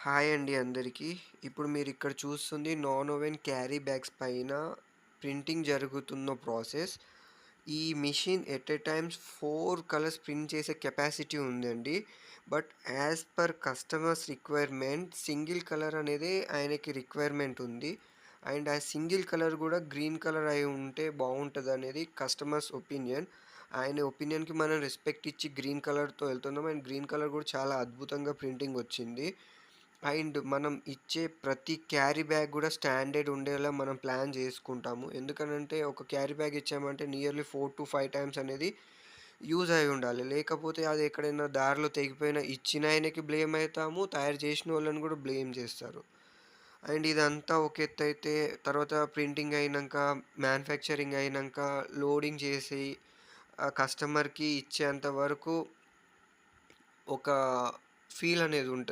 Hi అండి అందరికీ. ఇప్పుడు మీరిక్కడ చూస్తుంది నాన్ ఓవెన్ క్యారీ బ్యాగ్స్ పైన ప్రింటింగ్ జరుగుతున్న ప్రాసెస్. ఈ machine at a times 4 colours print చేసే కెపాసిటీ ఉందండి. But as per customers requirement single colour అనేదే ఆయనకి రిక్వైర్మెంట్ ఉంది. అండ్ ఆ సింగిల్ కలర్ గూడా గ్రీన్ కలర్ అయి ఉంటే బావుంటదనేది కస్టమర్స్ ఒపీనియన్. ఆయన ఒపీనియన్‌కి మనం రెస్పెక్ట్ ఇచ్చి గ్రీన్ కలర్‌తో ఎళ్తున్నాం. అండ్ గ్రీన్ కలర్ గూడా చాలా అద్భుతంగా ప్రింటింగ్ వచ్చింది. అండ్ మనం ఇచ్చే ప్రతి క్యారీ బ్యాగ్ గూడా స్టాండర్డ్ ఉండేలా మనం ప్లాన్ జేసుకుంటాము. ఎందుకనంటే ఒక క్యారీ బ్యాగ్ ఇచ్చామంటే నియర్లీ 4-5 టైమ్స్ అనేది యూజ్ అయి ఉండాలి. లేకపోతే అది ఎక్కడైనా దారిలో తెగిపోయినా ఇచ్చిన ఆయనకి బ్లేమ్ అయితాము. తయారు చేసినోళ్ళని గూడా బ్లేమ్ జేస్తారు. అండ్ ఇదంతా ఒక ఎత్తైతే తర్వాత ప్రింటింగ్ అయినంక, మ్యానుఫ్యాక్చరింగ్ అయినంక, లోడింగ్ చేసి కస్టమర్‌కి ఇచ్చేంత వరకు ఒక ఫీల్ అనేది ఉంటది.